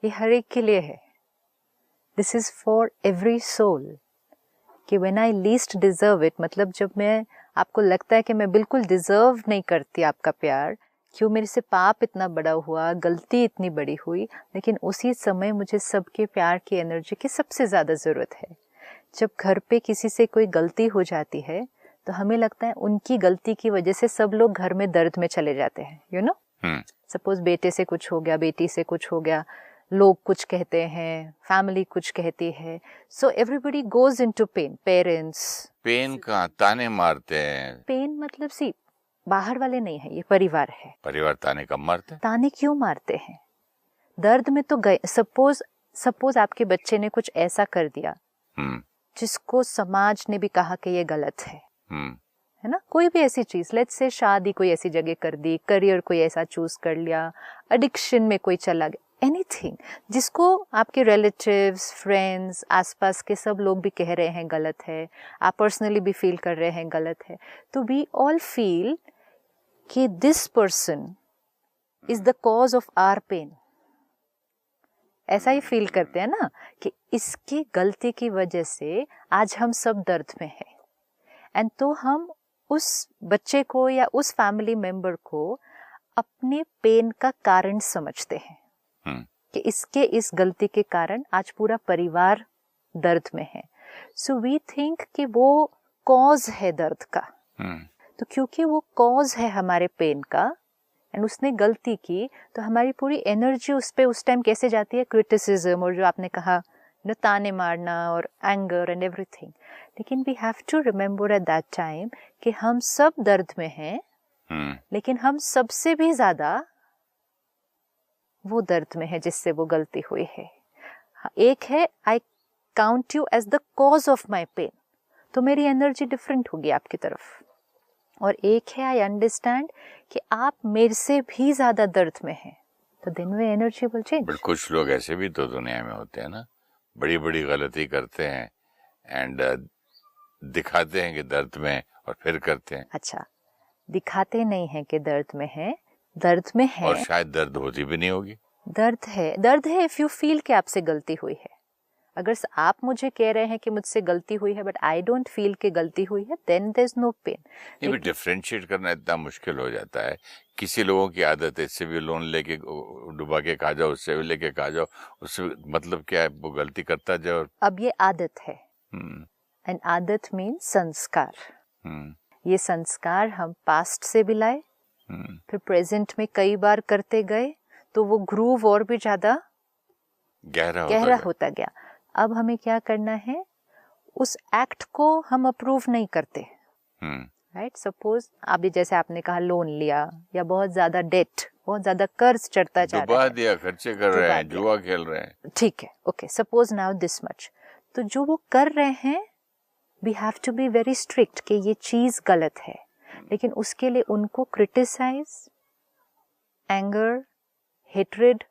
ये हर एक के लिए है. This is for every soul. कि when I least deserve it, मतलब जब मैं, आपको लगता है कि मैं बिल्कुल डिजर्व नहीं करती आपका प्यार, क्यों मेरे से पाप इतना बड़ा हुआ, गलती इतनी बड़ी हुई, लेकिन उसी समय मुझे सबके प्यार की एनर्जी की सबसे ज़्यादा ज़रूरत है. जब घर पे किसी से कोई गलती हो जाती है तो हमें लगता है उनकी गलती की वजह से सब लोग घर में दर्द में चले जाते हैं. यू नो, सपोज बेटे से कुछ हो गया, बेटी से कुछ हो गया, लोग कुछ कहते हैं, फैमिली कुछ कहती है, so everybody goes into pain. Parents pain का ताने मारते हैं. पेन मतलब सी बाहर वाले नहीं है, ये परिवार है. परिवार ताने कब मारते हैं? ताने क्यों मारते हैं? दर्द में तो गए. सपोज आपके बच्चे ने कुछ ऐसा कर दिया जिसको समाज ने भी कहा कि ये गलत है ना. कोई भी ऐसी चीज, लेट्स से शादी कोई ऐसी जगह कर दी, करियर कोई ऐसा चूज कर लिया, एडिक्शन में कोई चला गया, एनीथिंग जिसको आपके रिलेटिव्स, फ्रेंड्स, आसपास के सब लोग भी कह रहे हैं गलत है, आप पर्सनली भी फील कर रहे हैं गलत है, तो वी ऑल फील कि this person is the cause of our pain. ऐसा ही फील करते हैं ना कि इसकी गलती की वजह से आज हम सब दर्द में हैं. एंड तो हम उस बच्चे को या उस फैमिली मेंबर को अपने पेन का कारण समझते हैं कि इसके इस गलती के कारण आज पूरा परिवार दर्द में है. सो वी थिंक कि वो कॉज है दर्द का. तो क्योंकि वो कॉज है हमारे पेन का एंड उसने गलती की, तो हमारी पूरी एनर्जी उस पे उस टाइम कैसे जाती है? क्रिटिसिज्म, और जो आपने कहा ताने मारना और एंगर एंड एवरीथिंग. लेकिन we have to remember at that time कि हम सब दर्द में हैं, लेकिन हम सबसे भी ज्यादा वो दर्द में है जिससे वो गलती हुई है. एक है I count you as the cause of my pain, तो मेरी एनर्जी डिफरेंट होगी आपकी तरफ. और एक है आई अंडरस्टैंड कि आप मेरे से भी ज्यादा दर्द में हैं, तो दिन में एनर्जी विल चेंज. बट कुछ लोग ऐसे भी तो दुनिया में होते हैं ना, बड़ी बड़ी गलती करते हैं एंड दिखाते हैं कि दर्द में, और फिर करते हैं. अच्छा, दिखाते नहीं हैं कि दर्द में है, दर्द में है, और शायद दर्द होती भी नहीं होगी. दर्द है इफ यू फील कि आपसे गलती हुई है. अगर आप मुझे कह रहे हैं कि मुझसे गलती हुई है बट आई डोंट फील कि गलती हुई है, then there is no pain. नहीं, भी डिफरेंशिएट करना इतना मुश्किल हो जाता है. किसी लोगों की आदत है, इससे भी लोन लेके डुबा के खा जाओ, उससे भी लेके खा जाओ, उससे मतलब क्या है, वो गलती करता जाओ. अब ये आदत है, एंड आदत मीन्स संस्कार. ये संस्कार हम पास्ट से भी लाए, फिर प्रेजेंट में कई बार करते गए, तो वो ग्रूव और भी ज्यादा गहरा होता गया. अब हमें क्या करना है, उस एक्ट को हम अप्रूव नहीं करते. राइट, सपोज अभी जैसे आपने कहा लोन लिया, या बहुत ज्यादा डेट, बहुत ज्यादा कर्ज चढ़ता जा रहा है, डुबा दिया, खर्चे कर रहे हैं, जुआ खेल रहे हैं. ठीक है, okay, suppose now this much. तो जो वो कर रहे हैं, we have to be very strict कि ये चीज गलत है, लेकिन उसके लिए उनको criticize, anger, hatred,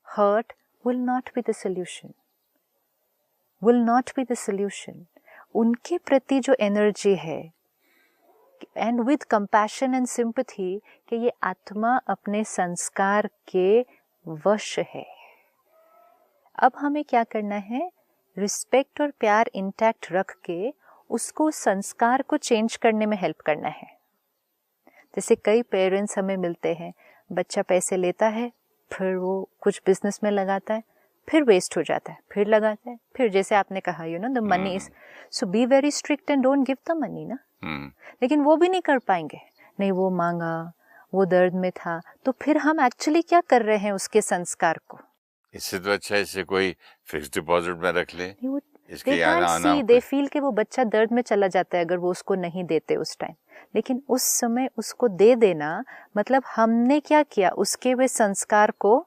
hurt will not be the solution. Will not be the solution. उनके प्रति जो एनर्जी है, and with compassion and sympathy, कि ये आत्मा अपने संस्कार के वश है. अब हमें क्या करना है, रिस्पेक्ट और प्यार इंटैक्ट रख के उसको संस्कार को चेंज करने में हेल्प करना है. जैसे कई पेरेंट्स हमें मिलते हैं, बच्चा पैसे लेता है, फिर वो कुछ बिजनेस में लगाता है, फिर वेस्ट हो जाता है, फिर लगाता है, फिर जैसे आपने कहा you know the money is, so B very strict and don't give the money ना. लेकिन वो भी नहीं कर पाएंगे, नहीं वो मांगा, वो दर्द में था, तो फिर हम एक्चुअली क्या कर रहे हैं उसके संस्कार को. इससे तो अच्छा इसे कोई फिक्स डिपॉजिट में रख ले. दे फील कि वो बच्चा दर्द में चला जाता है अगर वो उसको नहीं देते उस टाइम, लेकिन उस समय उसको दे देना मतलब हमने क्या किया, उसके वे संस्कार को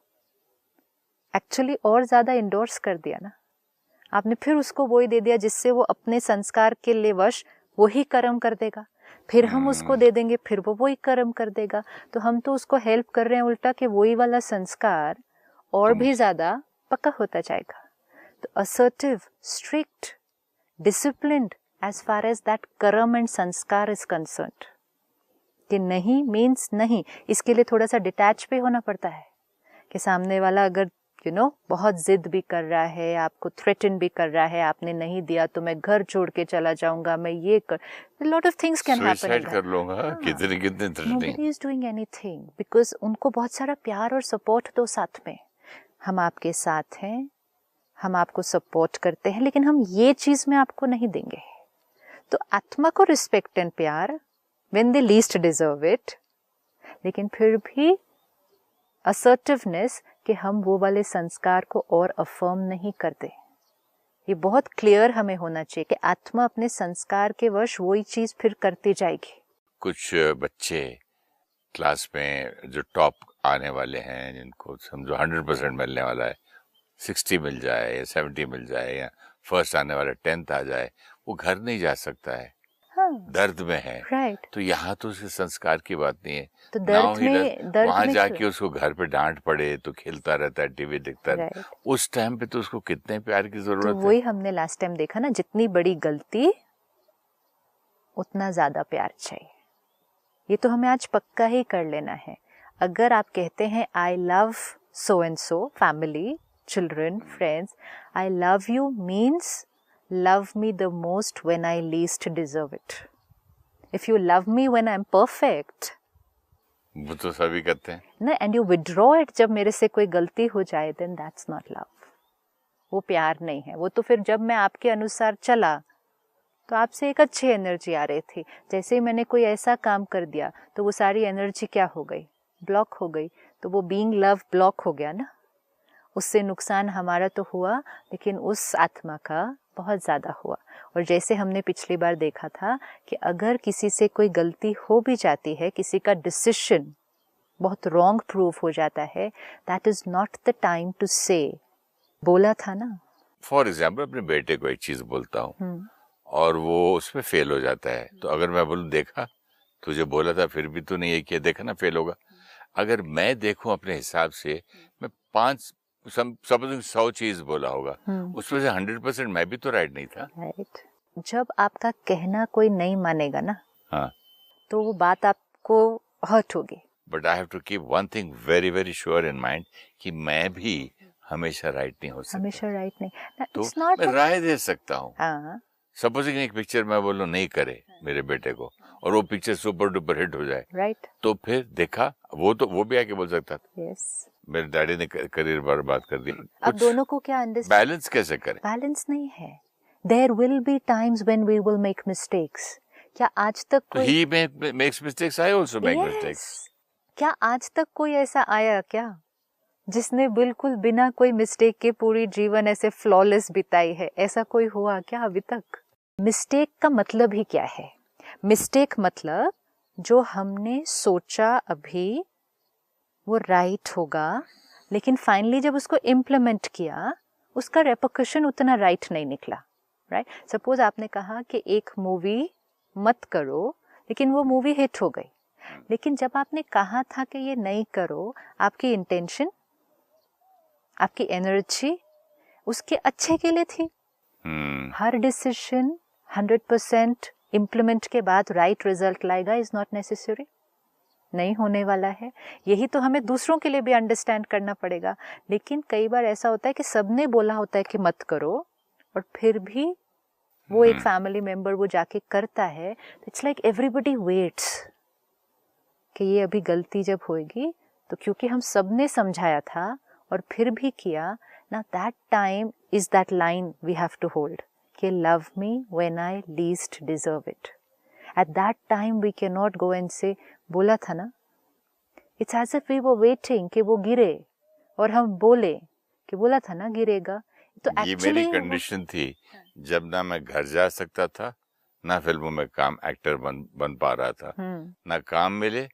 एक्चुअली और ज्यादा इंडोर्स कर दिया ना. आपने फिर उसको वही दे दिया जिससे वो अपने संस्कार के लिए वश वही कर्म कर देगा, फिर हम उसको दे देंगे, फिर वो वही कर्म कर देगा. तो हम तो उसको हेल्प कर रहे हैं उल्टा कि वही वाला संस्कार और भी ज्यादा पक्का होता जाएगा. तो assertive, strict, disciplined as far as that कर्म and संस्कार is concerned, कि नहीं means नहीं. इसके लिए थोड़ा सा डिटैच भी होना पड़ता है कि सामने वाला अगर बहुत जिद भी कर रहा है, आपको थ्रेटन भी कर रहा है, आपने नहीं दिया तो मैं घर छोड़ के चला जाऊंगा, मैं ये कर, lot of things can happen, suicide कर लूंगा, कितने threatening. Nobody is doing anything because उनको बहुत सारा प्यार और सपोर्ट दो साथ में। हम आपके साथ हैं, हम आपको सपोर्ट करते हैं, लेकिन हम ये चीज में आपको नहीं देंगे। तो आत्मा को रिस्पेक्ट एंड प्यार when they least deserve it, लेकिन फिर भी असर्टिवनेस कि हम वो वाले संस्कार को और अफर्म नहीं करते। ये बहुत क्लियर हमें होना चाहिए कि आत्मा अपने संस्कार के वश वही चीज फिर करती जाएगी। कुछ बच्चे क्लास में जो टॉप आने वाले हैं, जिनको समझो 100% मिलने वाला है, 60 मिल जाए या 70 मिल जाए, या फर्स्ट आने वाला 10th आ जाए, वो घर नहीं जा सकता है। हाँ, दर्द में है। राइट। तो यहाँ तो उसके संस्कार की बात नहीं है। तो दर्द वहां जाके उसको घर पे डांट पड़े तो खेलता रहता है, टीवी देखता है, उस टाइम पे तो उसको कितने प्यार की जरूरत है। वही हमने लास्ट टाइम देखा ना, जितनी बड़ी गलती उतना ज्यादा प्यार चाहिए। ये तो हमें आज पक्का ही कर लेना है। अगर आप कहते हैं I love so and so, family, children, friends, I love you means love me the most when I least deserve it. If you love me when I'm perfect, वो तो सभी करते हैं ना, and you withdraw it जब मेरे से कोई गलती हो जाए, then that's not love. वो प्यार नहीं है। वो तो फिर जब मैं आपके अनुसार चला तो आपसे एक अच्छी एनर्जी आ रही थी, जैसे ही मैंने कोई ऐसा काम कर दिया तो वो सारी एनर्जी क्या हो गई, ब्लॉक हो गई। तो वो बीइंग लव ब्लॉक हो गया ना, उससे नुकसान हमारा तो हुआ, लेकिन उस आत्मा का बहुत ज़्यादा हुआ। और जैसे हमने पिछली बार देखा था कि अगर किसी से कोई गलती हो भी जाती है, किसी का डिसीजन बहुत रॉन्ग प्रूव हो जाता है, that is not the time to say, बोला था ना। फॉर एग्जाम्पल अपने बेटे को एक चीज बोलता हूँ और वो उसमें फेल हो जाता है, तो अगर मैं बोलूँ देखा तुझे बोला था फिर भी तूने ये किया, देखा ना फेल होगा। अगर मैं देखूं अपने हिसाब से, मैं 100 चीज बोला होगा, उसमें से 100% मैं भी तो राइट नहीं था। राइट। जब आपका कहना कोई नहीं मानेगा ना, हाँ, तो वो बात आपको हर्ट होगी। But I have to keep one thing very very sure in mind कि मैं भी हमेशा राइट नहीं हो सकता। हमेशा राइट नहीं, तो मैं राय दे सकता हूँ। सपोजिंग एक पिक्चर मैं बोलूं नहीं करे मेरे बेटे को, और वो पिक्चर सुपर डुपर हिट हो जाए, राइट, तो फिर देखा वो भी आके बोल सकता था यस, मेरे डैडी ने करियर बर्बाद कर दी। अब दोनों को क्या अंडरस्टैंड, बैलेंस कैसे करें? बैलेंस नहीं है। There will be times when we will make mistakes. क्या आज तक कोई ही makes mistakes, I also make mistakes. क्या आज तक कोई ऐसा आया क्या जिसने बिल्कुल बिना कोई मिस्टेक के पूरी जीवन ऐसे फ्लॉलेस बिताई है? ऐसा कोई हुआ क्या अभी तक? मिस्टेक का मतलब ही क्या है? मिस्टेक मतलब जो हमने सोचा अभी वो राइट होगा, लेकिन फाइनली जब उसको इम्प्लीमेंट किया उसका रेपरकशन उतना राइट नहीं निकला। राइट, सपोज आपने कहा कि एक मूवी मत करो, लेकिन वो मूवी हिट हो गई, लेकिन जब आपने कहा था कि ये नहीं करो, आपकी इंटेंशन, आपकी एनर्जी उसके अच्छे के लिए थी। हर डिसीजन 100% इम्प्लीमेंट के बाद राइट रिजल्ट लाएगा इज नॉट नेसेसरी, नहीं होने वाला है। यही तो हमें दूसरों के लिए भी अंडरस्टैंड करना पड़ेगा। लेकिन कई बार ऐसा होता है कि सबने बोला होता है कि मत करो, और फिर भी वो एक फैमिली मेंबर वो जाके करता है। इट्स लाइक एवरीबडी वेट्स कि ये अभी गलती जब होएगी, तो क्योंकि हम सबने समझाया था और फिर भी किया ना, that time is that line we have to hold कि love me when I least deserve it. At that time we can not go and say बोला था ना, it's as if we were waiting कि वो गिरे और हम बोले कि बोला था ना गिरेगा। तो ये मेरी कंडीशन थी जब ना मैं घर जा सकता था, ना फिल्मों में काम एक्टर बन पा रहा था, ना काम मिले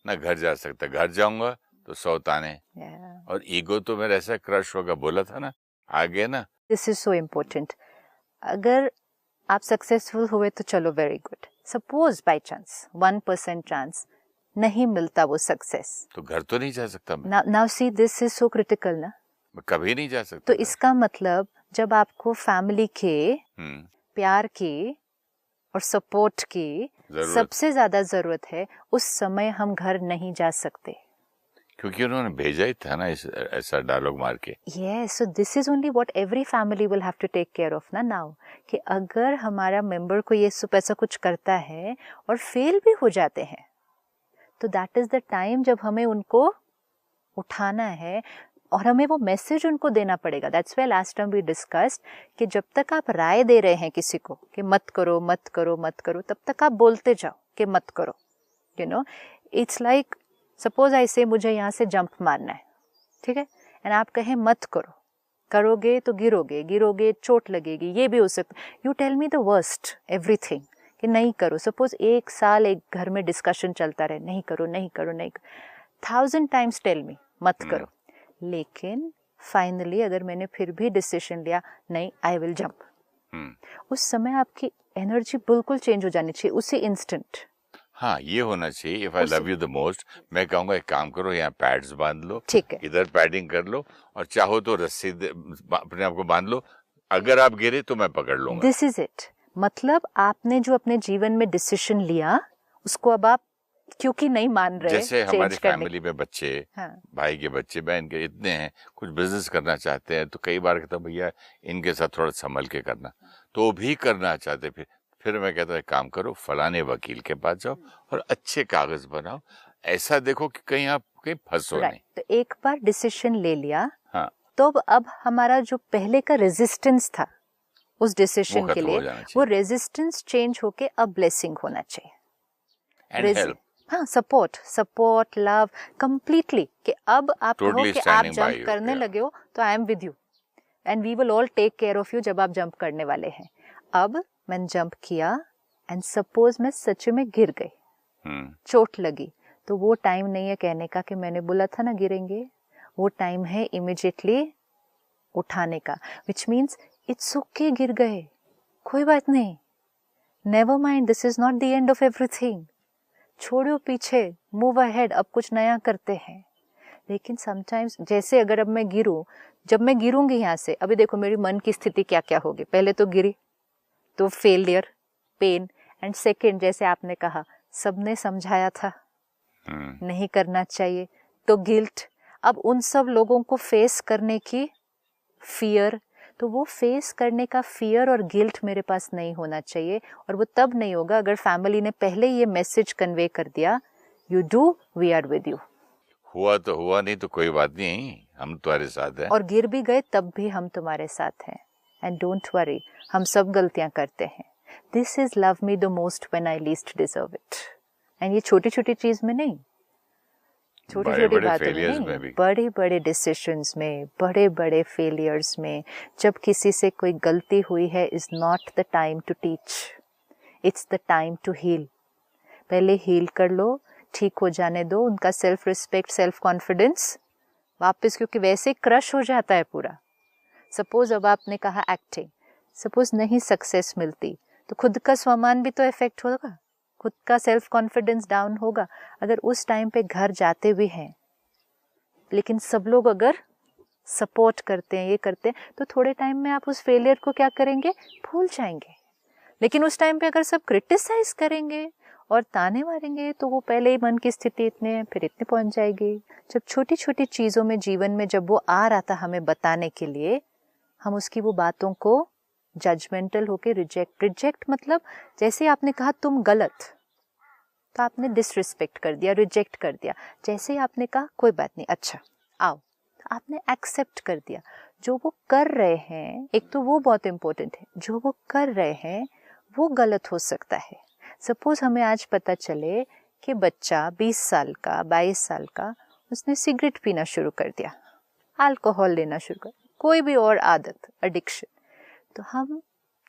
ना घर जा सकता। घर जाऊंगा तो 100 ताने, और ईगो तो मेरा ऐसा क्रश होगा, बोला था ना आगे ना। This is so important. अगर आप सक्सेसफुल हुए तो चलो very good, suppose by chance 1% chance नहीं मिलता वो सक्सेस, तो घर तो नहीं जा सकता मैं। Now see this is so critical ना, मैं कभी नहीं जा सकता। तो इसका मतलब जब आपको फैमिली के प्यार की और सपोर्ट की सबसे ज्यादा जरूरत है, उस समय हम घर नहीं जा सकते, क्योंकि उन्होंने भेजा ही था ना इस ऐसा डायलॉग मार के। Yes, so this is only what every family will have to take care of ना now, कि अगर हमारा मेंबर को ये ऐसा कुछ करता है और फेल भी हो जाते हैं, तो दैट इज द टाइम जब हमें उनको उठाना है और हमें वो मैसेज उनको देना पड़ेगा। That's why last time we discussed कि जब तक आप राय दे रहे हैं किसी को कि मत करो मत करो मत करो, तब तक आप बोलते जाओ कि मत करो। You know, it's like suppose I से मुझे यहाँ से जंप मारना है, ठीक है, एंड आप कहें मत करो, करोगे तो गिरोगे, गिरोगे चोट लगेगी, ये भी हो सकता। You tell me the worst everything कि नहीं करो। सपोज 1 साल एक घर में डिस्कशन चलता रहे, नहीं करो नहीं करो नहीं करो, 1000 टाइम्स टेल मी मत करो, लेकिन फाइनली अगर मैंने फिर भी डिसीजन लिया नहीं आई विल जंप, उस समय आपकी एनर्जी बिल्कुल चेंज हो जानी चाहिए उसी इंस्टेंट। हाँ, ये होना चाहिए। If I love you the most, मैं कहूँगा एक काम करो, यहाँ पैड्स बांध लो, ठीक है, इधर पैडिंग कर लो, और चाहो तो रस्सी अपने आप को बांध लो, अगर आप गिरे तो मैं पकड़ लूंगा। This is it. मतलब आपने जो अपने जीवन में डिसीजन लिया उसको अब आप क्योंकि नहीं मान रहे, जैसे हमारी फैमिली में बच्चे, हाँ, भाई के बच्चे बहन के इतने हैं, कुछ बिजनेस करना चाहते हैं, तो कई बार कहता हूँ भैया इनके साथ थोड़ा संभल के करना, तो भी करना चाहते, फिर मैं कहता हूँ काम करो, फलाने वकील के पास जाओ और अच्छे कागज बनाओ, ऐसा देखो कि कहीं आप कहीं फंसो नहीं। तो एक बार डिसीजन ले लिया, हाँ, तो अब हमारा जो पहले का रेजिस्टेंस था उस डिसीजन के लिए, वो रेजिस्टेंस चेंज होके अब ब्लेसिंग होना चाहिए। एंड हेल्प, हाँ, सपोर्ट लव कंप्लीटली, कि अब आप कहो कि आप जंप करने लगे हो तो I am with you and we will all take care of you जब आप जंप करने वाले हैं। अब मैंने जंप किया एंड सपोज मैं सच में गिर गई, चोट लगी, तो वो टाइम नहीं है कहने का कि मैंने बोला था ना गिरेंगे, वो टाइम है इमिडिएटली उठाने का, विच मीन्स इट्स ओके, गिर गए कोई बात नहीं, never mind, this is not the end of everything, छोड़ो पीछे, मूव अहेड, अब कुछ नया करते हैं। लेकिन समटाइम्स जैसे अगर अब मैं गिरूं, जब मैं गिरूंगी यहाँ से, अभी देखो मेरी मन की स्थिति क्या क्या होगी, पहले तो गिरी तो फेलियर, पेन, एंड सेकंड जैसे आपने कहा सबने समझाया था नहीं करना चाहिए, तो गिल्ट। अब उन सब लोगों को फेस करने की फियर, तो वो फेस करने का फियर और गिल्ट मेरे पास नहीं होना चाहिए, और वो तब नहीं होगा अगर फैमिली ने पहले ये मैसेज कन्वे कर दिया, you do, we are with you. हुआ तो हुआ, नहीं तो कोई बात नहीं, हम तुम्हारे साथ हैं, और गिर भी गए तब भी हम तुम्हारे साथ हैं, एंड डोंट वरी, हम सब गलतियां करते हैं। This is love me the most when I least deserve it. And ये छोटी छोटी चीज में नहीं, छोटी छोटी बातों में नहीं, बड़े बड़े डिसीजंस में, बड़े बड़े फेलियर्स में, जब किसी से कोई गलती हुई है, is not the time to teach, it's the time to heal. पहले हील कर लो, ठीक हो जाने दो, उनका सेल्फ रिस्पेक्ट, सेल्फ कॉन्फिडेंस वापस, क्योंकि वैसे क्रश हो जाता है पूरा। सपोज अब आपने कहा एक्टिंग, सपोज नहीं सक्सेस मिलती, तो खुद का स्वामान भी तो इफेक्ट होगा, खुद का सेल्फ कॉन्फिडेंस डाउन होगा। अगर उस टाइम पे घर जाते भी हैं, लेकिन सब लोग अगर सपोर्ट करते हैं, ये करते हैं, तो थोड़े टाइम में आप उस फेलियर को क्या करेंगे, भूल जाएंगे। लेकिन उस टाइम पे अगर सब क्रिटिसाइज करेंगे और ताने मारेंगे, तो वो पहले ही मन की स्थिति इतने है, फिर इतने पहुंच जाएगी। जब छोटी छोटी चीजों में जीवन में जब वो आ रहा था हमें बताने के लिए, हम उसकी वो बातों को जजमेंटल होके रिजेक्ट मतलब जैसे आपने कहा तुम गलत, तो आपने डिसरिस्पेक्ट कर दिया, रिजेक्ट कर दिया। जैसे आपने कहा कोई बात नहीं, अच्छा आओ, तो आपने एक्सेप्ट कर दिया। जो वो कर रहे हैं, एक तो वो बहुत इंपॉर्टेंट है, जो वो कर रहे हैं वो गलत हो सकता है। सपोज हमें आज पता चले कि बच्चा 20 साल का, 22 साल का, उसने सिगरेट पीना शुरू कर दिया, अल्कोहल लेना शुरू कर, कोई भी और आदत, एडिक्शन, तो हम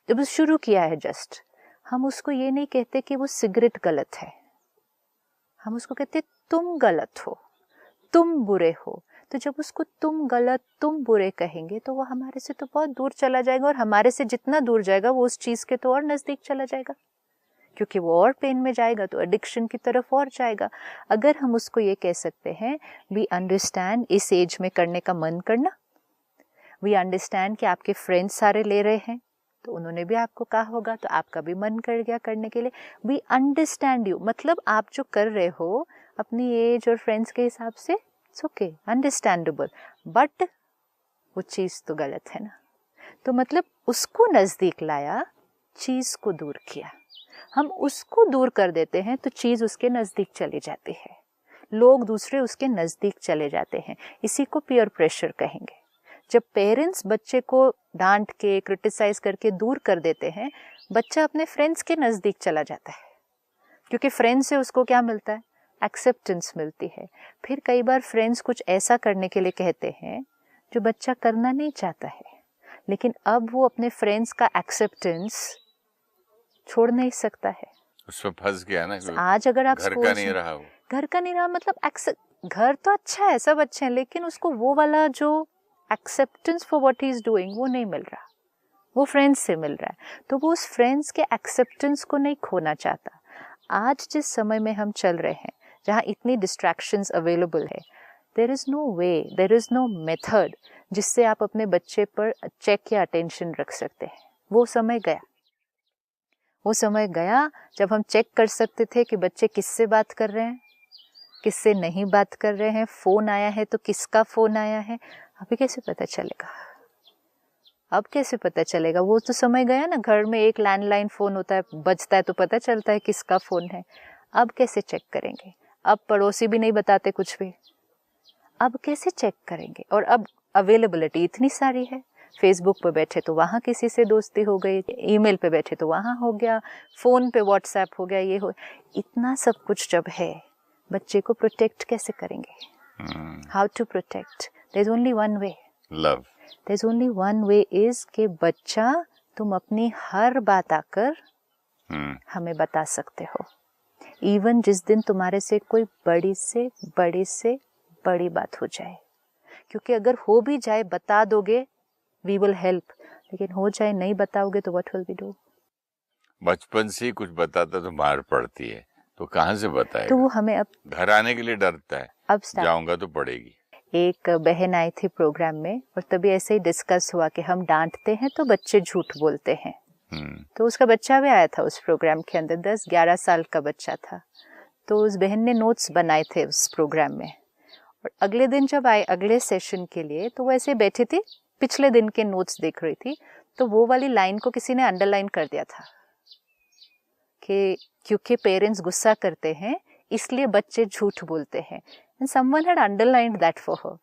जब शुरू किया है जस्ट, हम उसको ये नहीं कहते कि वो सिगरेट गलत है, हम उसको कहते तुम गलत हो, तुम बुरे हो। तो जब उसको तुम गलत, तुम बुरे कहेंगे, तो वो हमारे से तो बहुत दूर चला जाएगा, और हमारे से जितना दूर जाएगा वो उस चीज के तो और नजदीक चला जाएगा, क्योंकि वो और पेन में जाएगा, तो एडिक्शन की तरफ और जाएगा। अगर हम उसको ये कह सकते हैं, वी अंडरस्टैंड इस एज में करने का मन करना, वी अंडरस्टैंड कि आपके फ्रेंड्स सारे ले रहे हैं, तो उन्होंने भी आपको कहा होगा, तो आपका भी मन कर गया करने के लिए। वी अंडरस्टैंड यू, मतलब आप जो कर रहे हो अपनी एज और फ्रेंड्स के हिसाब से इट्स ओके, अंडरस्टैंडेबल, बट वो चीज तो गलत है ना। तो मतलब उसको नजदीक लाया, चीज को दूर किया। हम उसको दूर कर देते हैं तो चीज उसके नजदीक चली जाती है, लोग दूसरे उसके नजदीक चले जाते हैं। इसी को पीयर प्रेशर कहेंगे। जब पेरेंट्स बच्चे को डांट के क्रिटिसाइज करके दूर कर देते हैं, बच्चा अपने फ्रेंड्स के नजदीक चला जाता है, क्योंकि फ्रेंड्स से उसको क्या मिलता है, एक्सेप्टेंस मिलती है। फिर कई बार फ्रेंड्स कुछ ऐसा करने के लिए कहते हैं जो बच्चा करना नहीं चाहता है, लेकिन अब वो अपने फ्रेंड्स का एक्सेप्टेंस छोड़ नहीं सकता है, उसमें फंस गया ना। आज अगर आप घर का नहीं रहा, वो घर का नहीं रहा, मतलब घर तो अच्छा है, सब अच्छे हैं, लेकिन उसको वो वाला जो acceptance for what he is doing वो नहीं मिल रहा, वो फ्रेंड्स से मिल रहा है। तो वो उस फ्रेंड्स के एक्सेप्टेंस को नहीं खोना चाहता। आज जिस समय में हम चल रहे हैं, जहाँ इतनी डिस्ट्रैक्शंस अवेलेबल है, there is no way, there is no method जिससे आप अपने बच्चे पर चेक या अटेंशन रख सकते हैं। वो समय गया, वो समय गया जब हम चेक कर सकते थे कि बच्चे किससे बात कर रहे हैं, किससे नहीं बात कर रहे हैं, फोन आया है तो किसका फोन आया है। अभी कैसे पता चलेगा, अब कैसे पता चलेगा? वो तो समय गया ना, घर में एक लैंडलाइन फोन होता है, बजता है तो पता चलता है किसका फोन है। अब कैसे चेक करेंगे? अब पड़ोसी भी नहीं बताते कुछ भी, अब कैसे चेक करेंगे? और अब अवेलेबिलिटी इतनी सारी है, फेसबुक पे बैठे तो वहाँ किसी से दोस्ती हो गई, ईमेल पे बैठे तो वहाँ हो गया, फोन पे व्हाट्सएप हो गया, ये हो, इतना सब कुछ जब है, बच्चे को प्रोटेक्ट कैसे करेंगे? How to protect? There is only one way, love. There is only one way is कि बच्चा तुम अपनी हर बात आकर हमें बता सकते हो, इवन जिस दिन तुम्हारे से कोई बड़ी से बड़ी बात हो जाए, क्योंकि अगर हो भी जाए बता दोगे, वी विल हेल्प, लेकिन हो जाए नहीं बताओगे तो व्हाट विल वी डू? बचपन से कुछ बताता तो मार पड़ती है, तो कहाँ से बताएगा? तो वो हमें अब घर आने के लिए डरता है, अब जाऊंगा तो पड़ेगी। एक बहन आई थी प्रोग्राम में, और तभी ऐसे ही डिस्कस हुआ कि हम डांटते हैं तो बच्चे झूठ बोलते हैं। तो उसका बच्चा भी आया था उस प्रोग्राम के अंदर, 10-11 साल का बच्चा था। तो उस बहन ने नोट्स बनाए थे उस प्रोग्राम में, और अगले दिन जब आए अगले सेशन के लिए, तो वो ऐसे बैठी थी, पिछले दिन के नोट्स देख रही थी, तो वो वाली लाइन को किसी ने अंडरलाइन कर दिया था कि क्योंकि पेरेंट्स गुस्सा करते हैं इसलिए बच्चे झूठ बोलते हैं, and someone had underlined that for her.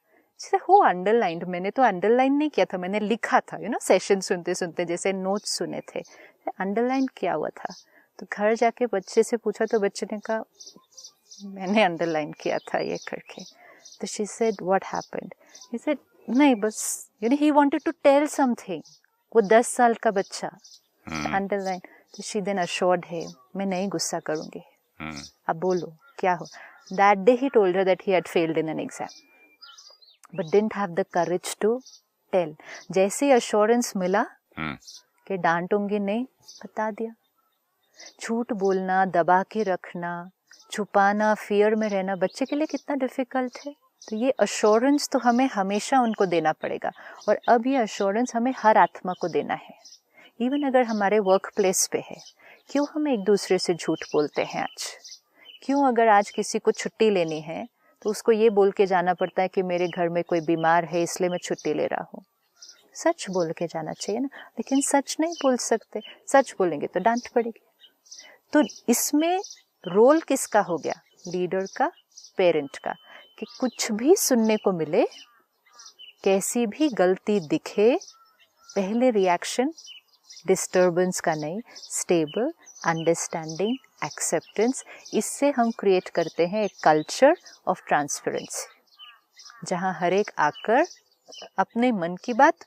हो अंडरलाइंड? मैंने तो अंडरलाइन नहीं किया था, मैंने लिखा था, सेशन सुनते सुनते जैसे नोट्स सुने थे, अंडरलाइन किया हुआ था। तो घर जाके बच्चे से पूछा तो बच्चे ने कहा मैंने अंडरलाइन किया था ये करके। तो she said what happened? He said नहीं, बस he wanted to tell something. वो 10 साल का बच्चा, अंडरलाइन। तो शी देन अश्योर्ड है मैं नहीं गुस्सा करूंगी, अब बोलो क्या हो। That day he told her that he had failed in an exam but didn't have the courage to tell. जैसे ही अश्योरेंस मिला कि डांटूंगी नहीं, बता दिया। झूठ बोलना, दबा के रखना, छुपाना, फियर में रहना बच्चे के लिए कितना डिफिकल्ट है। तो ये अश्योरेंस तो हमें हमेशा उनको देना पड़ेगा, और अब ये अश्योरेंस हमें हर आत्मा को देना है। इवन अगर हमारे वर्क प्लेस पे है, क्यों हम एक दूसरे से झूठ बोलते हैं आज? क्यों अगर आज किसी को छुट्टी लेनी है तो उसको ये बोल के जाना पड़ता है कि मेरे घर में कोई बीमार है इसलिए मैं छुट्टी ले रहा हूँ? सच बोल के जाना चाहिए ना, लेकिन सच नहीं बोल सकते। सच बोलेंगे तो डांट पड़ेगी। तो इसमें रोल किसका हो गया? लीडर का, पेरेंट का, कि कुछ भी सुनने को मिले, कैसी भी गलती दिखे, पहले रिएक्शन डिस्टर्बेंस का नहीं, स्टेबल, अंडरस्टैंडिंग, एक्सेप्टेंस। इससे हम क्रिएट करते हैं एक कल्चर ऑफ ट्रांसपेरेंसी, जहां हर एक आकर अपने मन की बात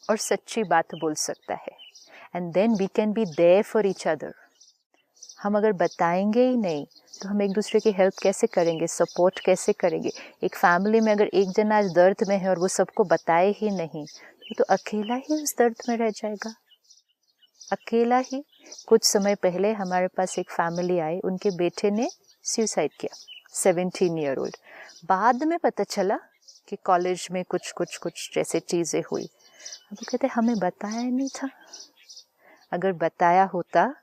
और सच्ची बात बोल सकता है, and then we can be there for each other. हम अगर बताएंगे ही नहीं तो हम एक दूसरे की हेल्प कैसे करेंगे, सपोर्ट कैसे करेंगे? एक फैमिली में अगर एक जना आज दर्द में है और वो सबको बताए ही नहीं, तो अकेला ही उस दर्द में रह जाएगा, अकेला ही। कुछ समय पहले हमारे पास एक फैमिली आई, उनके बेटे ने सुसाइड किया, 17 ईयर ओल्ड। बाद में पता चला कि कॉलेज में कुछ जैसे चीजें हुई। अब कहते हमें बताया नहीं था, अगर बताया होता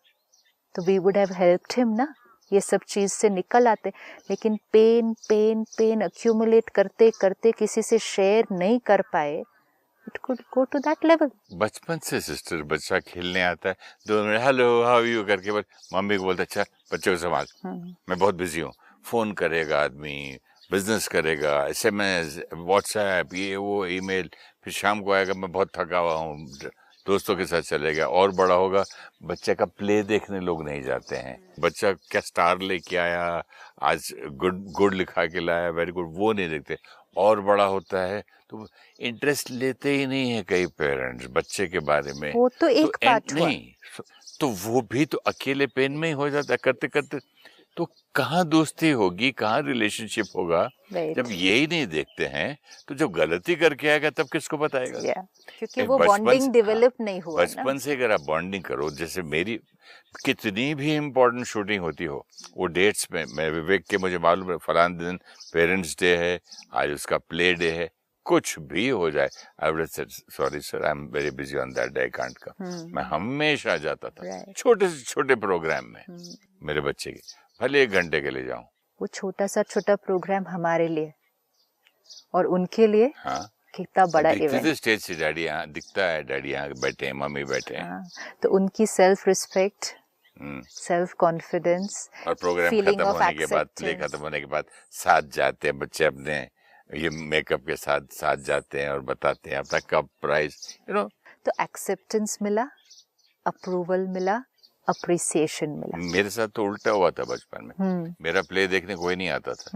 तो we would have helped him ना। ये सब चीज से निकल आते, लेकिन पेन पेन पेन अक्यूमुलेट करते करते किसी से शेयर नहीं कर पाए, it could go to that level. बचपन से सिस्टर बच्चा खेलने आता है, 2 मिनट हेलो हाउ यू करके बस मम्मी को बोलता अच्छा बच्चे को संभाल, मैं बहुत बिजी हूँ। फोन करेगा आदमी, बिजनेस करेगा, SMS, व्हाट्सएप, ये वो ईमेल, फिर शाम को आएगा मैं बहुत थका हुआ हूँ, दोस्तों के साथ चलेगा। और बड़ा होगा, बच्चे का प्ले देखने लोग नहीं जाते हैं, बच्चा क्या स्टार लेके आया, आज गुड गुड लिखा के लाया, वेरी गुड, वो नहीं देखते। और बड़ा होता है तो इंटरेस्ट लेते ही नहीं है कई पेरेंट्स बच्चे के बारे में। वो तो एक पार्ट हुआ। नहीं तो वो भी तो अकेले पेन में ही हो जाता है करते करते। तो कहाँ दोस्ती होगी, कहाँ रिलेशनशिप होगा जब यही नहीं देखते हैं। तो जब गलती करके आएगा तब किसको बताएगा? क्योंकि वो बॉन्डिंग डेवलप नहीं हुआ। बचपन से अगर आप बॉन्डिंग करो, जैसे मेरी कितनी भी इम्पोर्टेंट शूटिंग होती हो, वो डेट्स में मैं विवेक के मुझे मालूम है फलान दिन पेरेंट्स डे है, आज उसका प्ले डे है, कुछ भी हो जाए, I would said sorry sir I am very busy on that day, I can't come. मैं हमेशा जाता था छोटे से छोटे प्रोग्राम में मेरे बच्चे के, भले 1 घंटे के लिए जाऊं। वो छोटा प्रोग्राम हमारे लिए और उनके लिए कितना बड़ा इवेंट। स्टेज से डैडी यहाँ दिखता है, डैडी यहाँ बैठे हैं, मम्मी बैठे हैं। तो उनकी सेल्फ रिस्पेक्ट, सेल्फ कॉन्फिडेंस, और प्रोग्राम खत्म होने के बाद, प्ले खत्म होने के बाद साथ जाते हैं बच्चे अपने ये मेकअप के साथ जाते हैं और बताते हैं अपना कप प्राइज, यू नो। तो एक्सेप्टेंस मिला, अप्रूवल मिला, अप्रिसिएशन मिला। मेरे साथ तो उल्टा हुआ था बचपन में। मेरा प्ले देखने कोई नहीं आता था।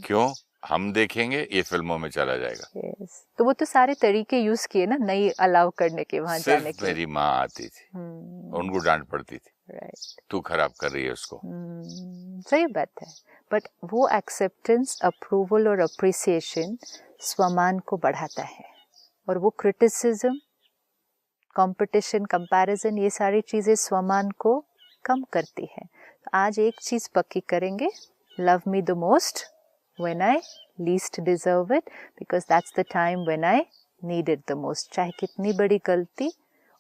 क्यों? हम देखेंगे, ये फिल्मों में चला जाएगा। तो वो तो सारे तरीके यूज किए ना, नहीं अलाउ करने के, वहां जाने के। मेरी माँ आती थी, उनको डांट पड़ती थी, तू खराब कर रही है उसको। सही बात है, बट वो एक्सेप्टेंस, अप्रूवल और अप्रिसिएशन स्वमान को बढ़ाता है, और वो क्रिटिसिज्म, कंपटीशन, कंपैरिजन, ये सारी चीजें स्वमान को कम करती है। आज एक चीज पक्की करेंगे, love me the most when I least deserve it, because that's the time when I need it the most। चाहे कितनी बड़ी गलती,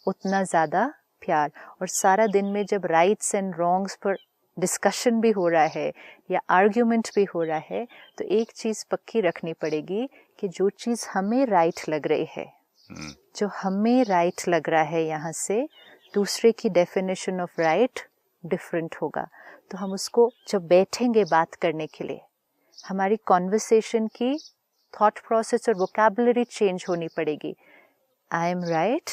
उतना ज़्यादा प्यार। और सारा दिन में जब राइट्स एंड रॉन्ग्स पर डिस्कशन भी हो रहा है या आर्ग्यूमेंट भी हो रहा है, तो एक चीज़ पक्की रखनी पड़ेगी कि जो चीज़ हमें राइट लग रही है, जो हमें राइट लग रहा है, यहाँ से दूसरे की डेफिनेशन ऑफ राइट डिफरेंट होगा। तो हम उसको जब बैठेंगे बात करने के लिए, हमारी कॉन्वर्सेशन की थॉट प्रोसेस और वोकैबुलरी चेंज होनी पड़ेगी। I am right,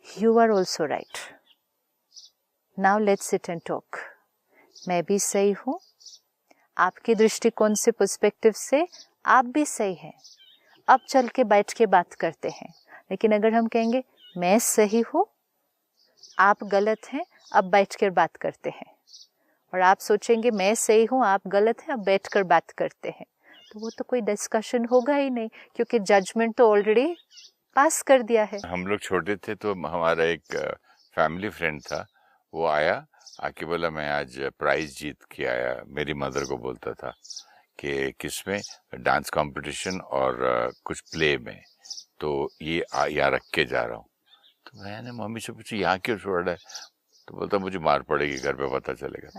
you are also right, now let's sit and talk. मैं भी सही हूँ, आपके दृष्टिकोण से, पर्सपेक्टिव से आप भी सही हैं, अब चल के बैठ के बात करते हैं। लेकिन अगर हम कहेंगे मैं सही हूँ, आप गलत हैं, अब बैठ कर बात करते हैं, और आप सोचेंगे मैं सही हूँ, आप गलत हैं, अब बैठकर बात करते हैं, तो वो तो कोई डिस्कशन होगा ही नहीं, क्योंकि जजमेंट तो ऑलरेडी पास कर दिया है। हम लोग छोटे थे तो हमारा एक फैमिली फ्रेंड था, वो आया, आके बोला मैं आज प्राइज जीत के आया। मेरी मदर को बोलता था कि किसमें, डांस कंपटीशन और कुछ प्ले में, तो ये यहाँ रख के जा रहा हूँ। तो मैंने मम्मी से पूछा यहाँ क्यों छोड़ रहा है? तो बोलता मुझे मार पड़ेगी, घर पे पता चलेगा।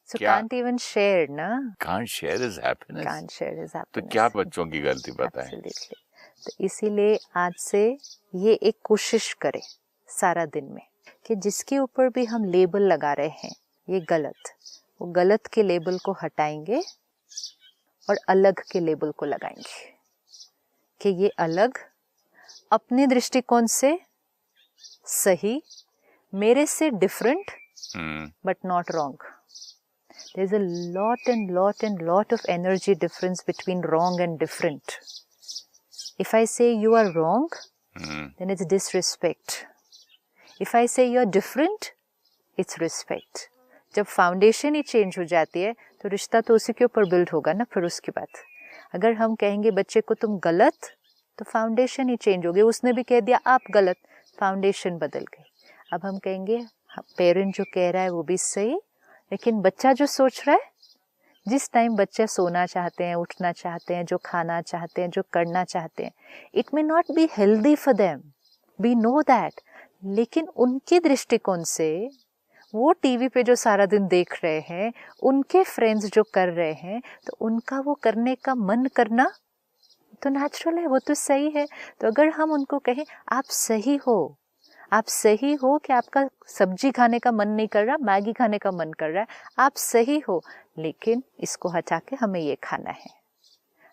So can't even share, ना? Can't share his happiness. Can't share his happiness. तो क्या बच्चों की गलती बताएं? Absolutely. तो इसीलिए आज से ये एक कोशिश करें सारा दिन में कि जिसके ऊपर भी हम लेबल लगा रहे हैं ये गलत, वो गलत के लेबल को हटाएंगे और अलग के लेबल को लगाएंगे कि ये अलग, अपने दृष्टिकोण से सही, मेरे से different, but not wrong. There is a lot of energy difference between wrong and different. If I say you are wrong, then it's disrespect. If I say you are different, it's respect. जब foundation ही change हो जाती है तो रिश्ता तो उसी के ऊपर बिल्ड होगा ना। फिर उसके बाद अगर हम कहेंगे बच्चे को तुम गलत, तो फाउंडेशन ही चेंज हो गई। उसने भी कह दिया आप गलत, फाउंडेशन बदल गई। अब हम कहेंगे पेरेंट जो कह रहा है वो भी सही, लेकिन बच्चा जो सोच रहा है, जिस टाइम बच्चे सोना चाहते हैं, उठना चाहते हैं, जो खाना चाहते हैं, जो करना चाहते हैं, it may not be healthy for them, we know that, लेकिन उनके दृष्टिकोण से वो टीवी पे जो सारा दिन देख रहे हैं, उनके फ्रेंड्स जो कर रहे हैं, तो उनका वो करने का मन करना तो नेचुरल है, वो तो सही है। तो अगर हम उनको कहें आप सही हो, आप सही हो कि आपका सब्जी खाने का मन नहीं कर रहा, मैगी खाने का मन कर रहा है, आप सही हो, लेकिन इसको हटा के हमें ये खाना है।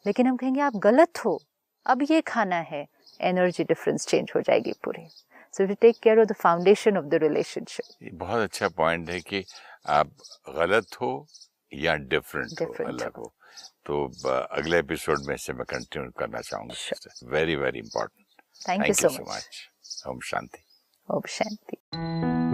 लेकिन हम कहेंगे आप गलत हो, अब ये खाना है, एनर्जी डिफरेंस चेंज हो जाएगी पूरी। So to take care of the foundation of the relationship. बहुत अच्छा पॉइंट है कि आप गलत हो या डिफरेंट हो, अलग हो। तो अगले एपिसोड में इसे मैं कंटिन्यू करना चाहूंगा। Very very important. Thank you so much. ओम शांति। ओम शांति।